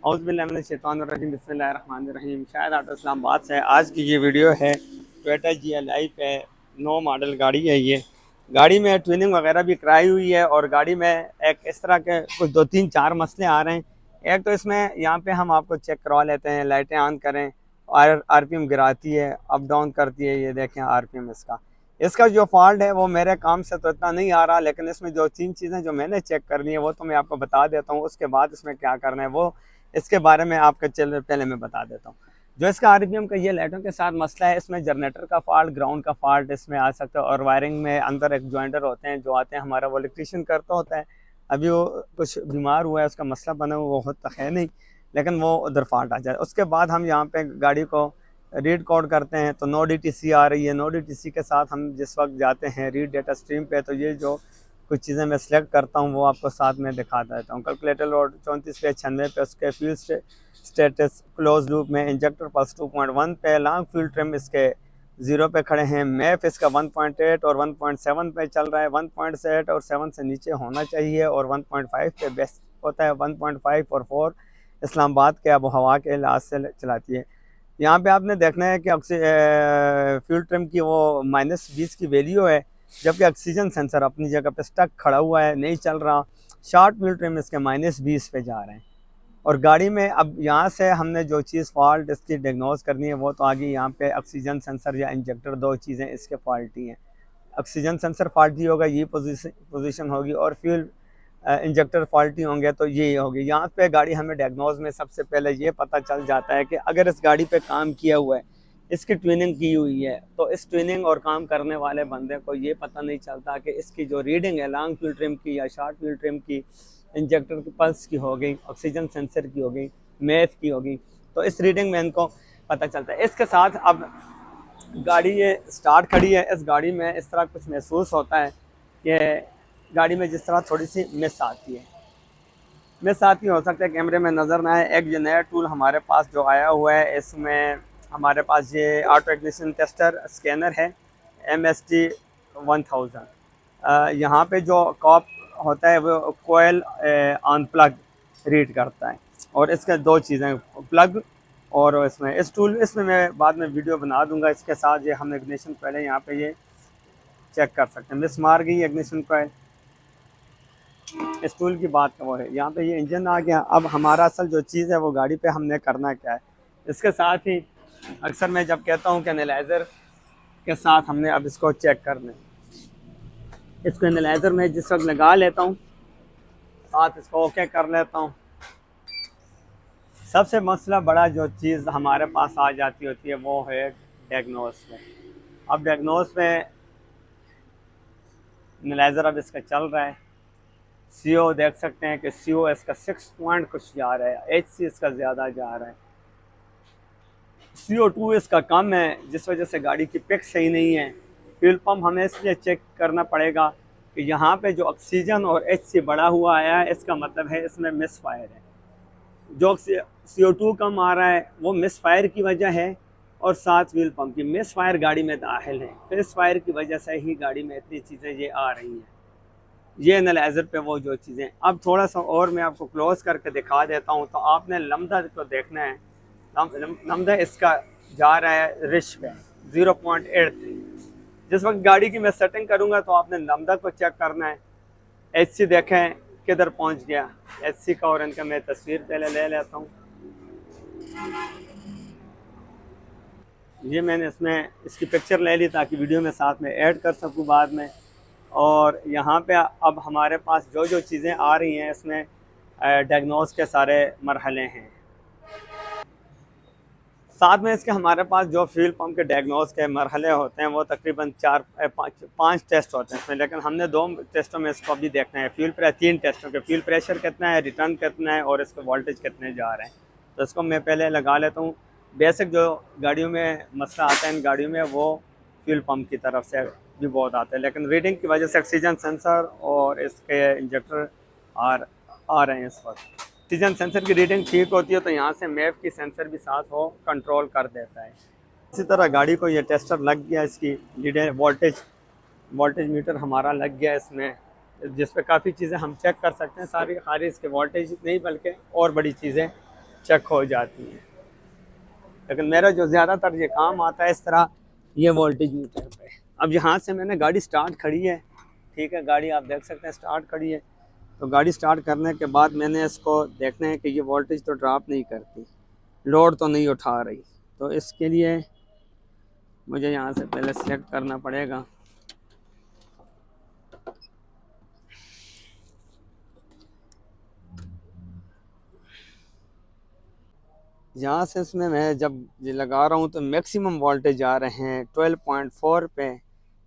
औज़ुबिल्लाहि बिस्मिल्लाहिर्रहमानिर्रहीम। शायद आटो इस्लामाबाद से आज की ये वीडियो है। टोयोटा GLI पे 9 मॉडल गाड़ी है। ये गाड़ी में ट्विनिंग वगैरह भी कराई हुई है और गाड़ी में एक इस तरह के कुछ 2-3-4 मसले आ रहे हैं। एक तो इसमें यहाँ पे हम आपको चेक करवा लेते हैं, लाइटें ऑन करें, RPM गिराती है, अप डाउन करती है। ये देखें RPM इसका जो फॉल्ट है वो मेरे काम से तो इतना नहीं आ रहा, लेकिन इसमें जो 3 चीज़ें जो मैंने चेक करनी है वो तो मैं आपको बता देता हूँ। उसके बाद इसमें क्या करना है वो इसके बारे में आपको चल पहले मैं बता देता हूँ। जो इसका RPM का ये लाइटों के साथ मसला है, इसमें जनरेटर का फॉल्ट, ग्राउंड का फॉल्ट इसमें आ सकता है और वायरिंग में अंदर एक जॉइंटर होते हैं जो आते हैं, हमारा वो इलेक्ट्रीशियन करता होता है। अभी वो कुछ बीमार हुआ है, उसका मसला बना हुआ वो होता है नहीं, लेकिन वो उधर फॉल्ट आ जाए। उसके बाद हम यहाँ पे गाड़ी को रीड कोड करते हैं तो नो DTC आ रही है। नो DTC के साथ हम जिस वक्त जाते हैं रीड डेटा स्ट्रीम पे, तो ये जो कुछ चीज़ें मैं सिलेक्ट करता हूँ वो आपको साथ में दिखा देता हूँ। कैलकुलेटर लोड 34 पे 96 पे, उसके फ्यूल स्टेटस क्लोज लूप में इंजेक्टर पल्स 2.1 पे, लॉन्ग फ्यूल ट्रिम इसके 0 पे खड़े हैं। मैप इसका 1.8 और 1.7 पे चल रहा है। 1.8 और 7 से नीचे होना चाहिए और 1.5 पे बेस्ट होता है। 1.5 और 4 इस्लामाबाद के आबो हवा के लिहाज से चलाती है। यहाँ पे आपने देखना है कि फ्यूल ट्रिम की वो -20 की वैल्यू है, जबकि ऑक्सीजन सेंसर अपनी जगह पे स्टक खड़ा हुआ है, नहीं चल रहा। शॉर्ट फ्यूल ट्रिम इसके -20 पे जा रहे हैं। और गाड़ी में अब यहाँ से हमने जो चीज़ फॉल्ट इसकी डिग्नोज करनी है वो तो आगे यहाँ पे ऑक्सीजन सेंसर या इंजेक्टर, दो चीज़ें इसके फॉल्टी हैं। ऑक्सीजन सेंसर फॉल्टी होगा, ये पोजीशन होगी, और फ्यूल इंजेक्टर फॉल्टी होंगे तो ये होगी। यहाँ पे गाड़ी हमें डायग्नोज में सबसे पहले ये पता चल जाता है कि अगर इस गाड़ी पे काम किया हुआ है, इसकी ट्विनिंग की हुई है, तो इस ट्विनिंग और काम करने वाले बंदे को ये पता नहीं चलता कि इसकी जो रीडिंग है लॉन्ग फ्यूल ट्रिम की या शॉर्ट फ्यूल ट्रिम की, इंजेक्टर की पल्स की हो गई, ऑक्सीजन सेंसर की हो गई, मैथ की होगी, तो इस रीडिंग में इनको पता चलता है। इसके साथ अब गाड़ी ये स्टार्ट खड़ी है। इस गाड़ी में इस तरह कुछ महसूस होता है कि गाड़ी में जिस तरह थोड़ी सी मिस आती है। हो सकता है कैमरे में नज़र ना आए। एक जो नया टूल हमारे पास जो आया हुआ है, इसमें हमारे पास ये ऑटो इग्निशन टेस्टर स्कैनर है MST 1000। यहाँ पे जो कॉप होता है वो कोयल ऑन प्लग रीड करता है, और इसके दो चीज़ें, प्लग और इसमें इस टूल, इसमें मैं बाद में वीडियो बना दूंगा। इसके साथ ये हम इग्निशन पहले यहाँ पे ये चेक कर सकते हैं। मिस मार गई इग्निशन कोयल। इस टूल की बात का वो है, यहाँ पे ये इंजन आ गया। अब हमारा असल जो चीज़ है वो गाड़ी पे हमने करना क्या है। इसके साथ ही अक्सर मैं जब कहता हूँ कि एनालाइज़र के साथ हमने अब इसको चेक करना है, इसको एनालाइज़र में जिस वक्त लगा लेता हूँ, साथ इसको ओके कर लेता हूँ। सबसे मसला बड़ा जो चीज़ हमारे पास आ जाती होती है वो है डायग्नोस में। अब डायग्नोस में एनालाइज़र अब इसका चल रहा है। CO देख सकते हैं कि CO इसका 6 पॉइंट कुछ जा रहा है, HC इसका ज़्यादा जा रहा है, CO2 इसका कम है, जिस वजह से गाड़ी की पिक सही नहीं है। फ्यूल पम्प हमें इसलिए चेक करना पड़ेगा कि यहाँ पे जो ऑक्सीजन और HC बढ़ा हुआ आया है, इसका मतलब है इसमें मिस फायर है। जो CO2 कम आ रहा है वो मिस फायर की वजह है, और साथ व्हील पम्प की मिस फायर गाड़ी में दाखिल है। मिस फायर की वजह से ही गाड़ी में इतनी चीज़ें ये आ रही हैं। ये एनालाइज़र पे वो जो चीज़ें, अब थोड़ा सा और मैं आपको क्लोज करके दिखा देता हूँ। तो आपने लम्दा को देखना है। लम्दा इसका जा रहा है रिश पे 0.83। जिस वक्त गाड़ी की मैं सेटिंग करूँगा तो आपने लम्दा को चेक करना है। HC देखें किधर पहुँच गया HC का, और इनका मैं तस्वीर पहले ले लेता हूँ। ये मैंने इसमें इसकी पिक्चर ले ली ताकि वीडियो में साथ में ऐड कर सकूँ बाद में। और यहाँ पे अब हमारे पास जो जो चीज़ें आ रही हैं, इसमें डायग्नोस के सारे मरहले हैं। साथ में इसके हमारे पास जो फ्यूल पंप के डायग्नोस के मरहले होते हैं वो तकरीबन 4-5 टेस्ट होते हैं इसमें, लेकिन हमने 2 टेस्टों में इसको अभी देखना है। 3 टेस्टों के फ्यूल प्रेशर कितना है, रिटर्न कितना है, और इसके वोल्टेज कितने जा रहे हैं। तो इसको मैं पहले लगा लेता हूँ। बेसिक जो गाड़ियों में मसला आता है इन गाड़ियों में वो फ्यूल पंप की तरफ से भी बहुत आता है, लेकिन रीडिंग की वजह से ऑक्सीजन सेंसर और इसके इंजेक्टर आ रहे हैं इस वक्त। ऑक्सीजन सेंसर की रीडिंग ठीक होती है तो यहाँ से मैप की सेंसर भी साथ हो कंट्रोल कर देता है। इसी तरह गाड़ी को ये टेस्टर लग गया, इसकी लीडर वोल्टेज मीटर हमारा लग गया इसमें, जिस पे काफ़ी चीज़ें हम चेक कर सकते हैं सारी। खाली इसके वोल्टेज नहीं बल्कि और बड़ी चीज़ें चेक हो जाती हैं। लेकिन मेरा जो ज़्यादातर ये काम आता है इस तरह, ये वोल्टेज मीटर पे। अब यहाँ से मैंने गाड़ी स्टार्ट खड़ी है, ठीक है, गाड़ी आप देख सकते हैं स्टार्ट खड़ी है। तो गाड़ी स्टार्ट करने के बाद मैंने इसको देखना है कि ये वोल्टेज तो ड्रॉप नहीं करती, लोड तो नहीं उठा रही। तो इसके लिए मुझे यहाँ से पहले सेलेक्ट करना पड़ेगा। यहाँ से इसमें मैं जब ये लगा रहा हूँ तो मैक्सिमम वोल्टेज आ रहे हैं 12.4 पे।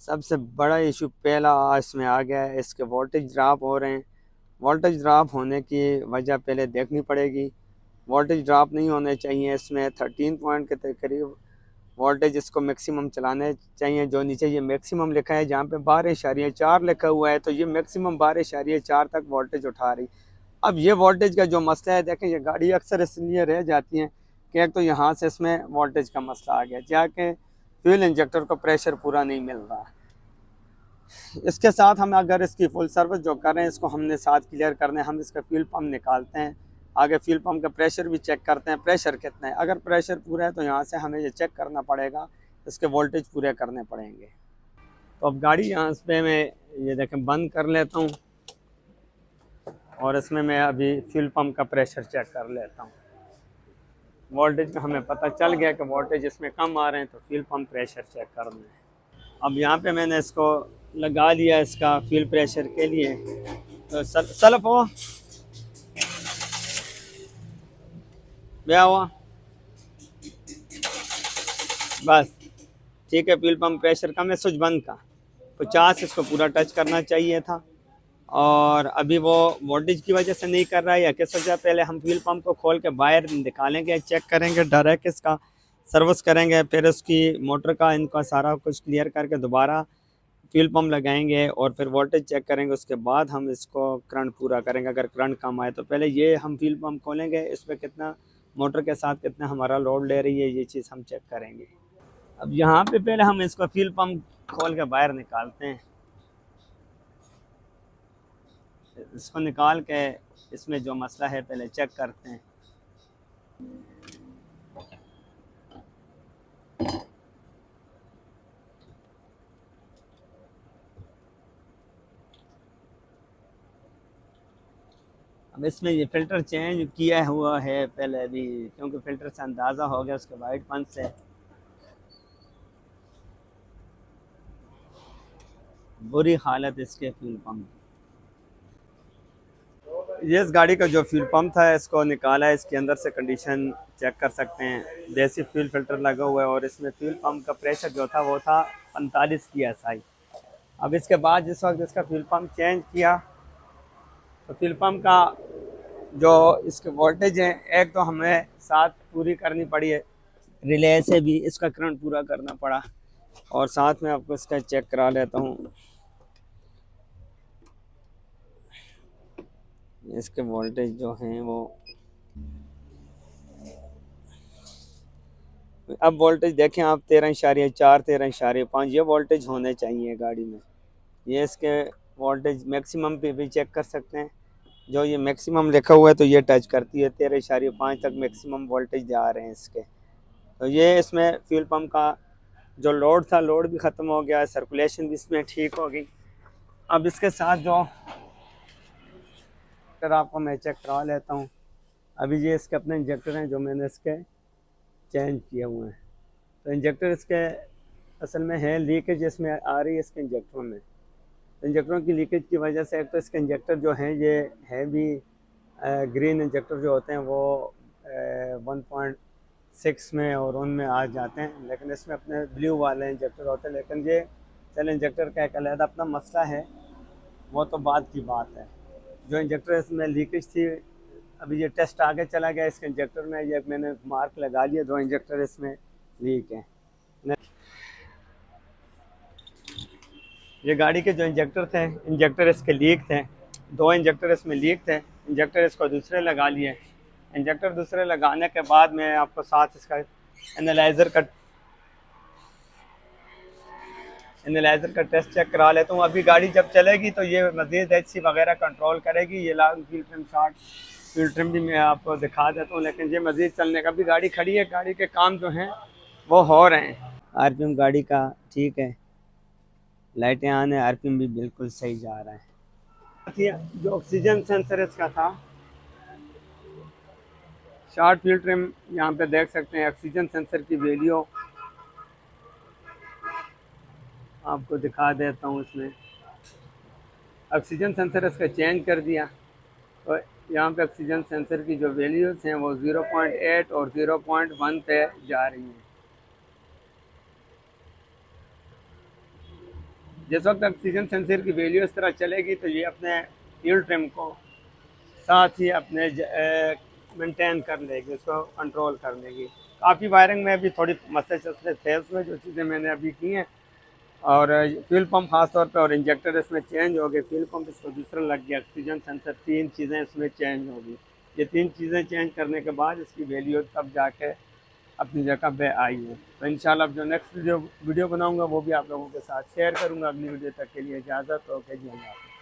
सबसे बड़ा इशू पहला इसमें आ गया है, इसके वोल्टेज ड्रॉप हो रहे हैं। वोल्टेज ड्रॉप होने की वजह पहले देखनी पड़ेगी। वोल्टेज ड्रॉप नहीं होने चाहिए इसमें। 13 पॉइंट के करीब वोल्टेज इसको मैक्सिमम चलाने चाहिए। जो नीचे ये मैक्सिमम लिखा है, जहाँ पे 12.4 लिखा हुआ है, तो ये मैक्सिमम 12.4 तक वोल्टेज उठा रही। अब ये वोल्टेज का जो मसला है, देखें ये गाड़ी अक्सर इसलिए रह जाती हैं कि एक तो यहाँ से इसमें वोल्टेज का मसला आ गया, जाके फ्यूल इंजेक्टर को प्रेशर पूरा नहीं मिल रहा। इसके साथ हम अगर इसकी फुल सर्विस जो कर रहे हैं, इसको हमने साथ क्लियर करने, हम इसका फ्यूल पम्प निकालते हैं, आगे फ्यूल पम्प का प्रेशर भी चेक करते हैं, प्रेशर कितना है। अगर प्रेशर पूरा है तो यहाँ से हमें ये चेक करना पड़ेगा, इसके वोल्टेज पूरे करने पड़ेंगे। तो अब गाड़ी यहाँ पे मैं ये देखें बंद कर लेता हूँ और इसमें मैं अभी फ्यूल पम्प का प्रेशर चेक कर लेता हूँ। वोल्टेज का हमें पता चल गया कि वोल्टेज इसमें कम आ रहे हैं, तो फ्यूल पम्प प्रेशर चेक करना है। अब यहाँ पे मैंने इसको लगा लिया इसका फ्यूल प्रेशर के लिए। तो सल्फ हो गया हुआ बस, ठीक है। फ्यूल पम्प प्रेशर कम है, स्विच बंद का 50 इसको पूरा टच करना चाहिए था, और अभी वो वोल्टेज की वजह से नहीं कर रहा है या किस वजह। पहले हम फ्यूल पम्प को खोल के बाहर निकालेंगे, चेक करेंगे डायरेक्ट इसका सर्विस करेंगे, फिर उसकी मोटर का इनका सारा कुछ क्लियर करके दोबारा फ्यूल पम्प लगाएंगे और फिर वोल्टेज चेक करेंगे। उसके बाद हम इसको करंट पूरा करेंगे। अगर करंट कम आए तो पहले ये हम फ्यूल पम्प खोलेंगे, इस पर कितना मोटर के साथ कितना हमारा लोड ले रही है, ये चीज़ हम चेक करेंगे। अब यहाँ पे पहले हम इसको फ्यूल पम्प खोल के बाहर निकालते हैं। इसको निकाल के इसमें जो मसला है पहले चेक करते हैं। अब इसमें ये फ़िल्टर चेंज किया हुआ है पहले अभी, क्योंकि फ़िल्टर से अंदाज़ा हो गया उसके वाइट पन से। बुरी हालत इसके फ्यूल पम्प। ये इस गाड़ी का जो फ्यूल पम्प था इसको निकाला है, इसके अंदर से कंडीशन चेक कर सकते हैं। देसी फ्यूल फिल्टर लगा हुआ है और इसमें फ्यूल पम्प का प्रेशर जो था वो था 45 PSI। अब इसके बाद जिस वक्त इसका फ्यूल पम्प चेंज किया तो फ्यूल पम्प का जो इसके वोल्टेज है, एक तो हमें साथ पूरी करनी पड़ी है, रिले से भी इसका करंट पूरा करना पड़ा, और साथ में आपको इसका चेक करा लेता हूँ। इसके वोल्टेज जो हैं वो अब वोल्टेज देखें आप 13.4 13.5 ये वोल्टेज होने चाहिए गाड़ी में। ये इसके वोल्टेज मैक्सिमम पे भी चेक कर सकते हैं। जो ये मैक्सिमम लिखा हुआ है तो ये टच करती है, 13.5 तक मैक्सिमम वोल्टेज जा रहे हैं इसके। तो ये इसमें फ्यूल पम्प का जो लोड था, लोड भी ख़त्म हो गया, सर्कुलेशन भी इसमें ठीक हो गई। अब इसके साथ जो आपको मैं चेक करा लेता हूँ। अभी ये इसके अपने इंजेक्टर हैं जो मैंने इसके चेंज किए हुए हैं। तो इंजेक्टर इसके असल में है लीकेज इसमें आ रही है इसके इंजेक्टरों में। तो इंजेक्टरों की लीकेज की वजह से एक तो इसके इंजेक्टर जो हैं ये है भी ग्रीन इंजेक्टर जो होते हैं वो 1.6 में और उनमें आ जाते हैं, लेकिन इसमें अपने ब्लू वाले इंजेक्टर होते हैं। लेकिन ये चल इंजेक्टर का एक अलग अपना मसला है, वो तो बाद की बात है। जो इंजेक्टर इसमें लीकेज थी, अभी ये टेस्ट आगे चला गया इसके इंजेक्टर में, ये मैंने मार्क लगा लिया, 2 इंजेक्टर इसमें लीक हैं। ये गाड़ी के जो इंजेक्टर थे, इंजेक्टर इसके लीक थे, 2 इंजेक्टर इसमें लीक थे। इंजेक्टर इसको दूसरे लगा लिए। इंजेक्टर दूसरे लगाने के बाद मैं आपको साथ इसका एनालाइज़र का टेस्ट चेक करा लेता हूँ। अभी गाड़ी जब चलेगी तो ये मज़ीद HC वगैरह कंट्रोल करेगी। ये long wheel trim shot fuel trim भी मैं आपको दिखा देता हूँ, लेकिन ये मज़ीद चलने का भी गाड़ी खड़ी है, गाड़ी के काम जो हैं वो हो रहे हैं। आरपीएम गाड़ी का ठीक है, लाइटें ऑन है, आरपीएम भी बिल्कुल सही जा रहा है। जो ऑक्सीजन सेंसर इसका था, शार्ट फ्यूल ट्रिम, यहाँ पे देख सकते हैं ऑक्सीजन सेंसर की वैल्यू आपको दिखा देता हूँ। इसमें ऑक्सीजन सेंसर इसका चेंज कर दिया, तो यहाँ पे ऑक्सीजन सेंसर की जो वैल्यूज़ हैं वो 0.8 और 0.1 पे जा रही हैं। जिस वक्त ऑक्सीजन सेंसर की वैल्यू इस तरह चलेगी तो ये अपने फ्यूल ट्रिम को साथ ही अपने मेंटेन कर लेगी, उसको कंट्रोल कर लेगी। काफ़ी वायरिंग में भी थोड़ी मसले थे उसमें, जो चीज़ें मैंने अभी की हैं। और फ्यूल पंप ख़ास तौर पे और इंजेक्टर इसमें चेंज हो गए, फ्यूल पंप इसको दूसरा लग गया, ऑक्सीजन सेंसर, तीन चीज़ें इसमें चेंज हो गई। ये तीन चीज़ें चेंज करने के बाद इसकी वैल्यू तब जाके अपनी जगह पे आई है। तो इंशाल्लाह अब जो नेक्स्ट वीडियो बनाऊंगा वो भी आप लोगों के साथ शेयर करूंगा। अगली वीडियो तक के लिए इजाज़त, ओके जी, अल्लाह हाफ़िज़।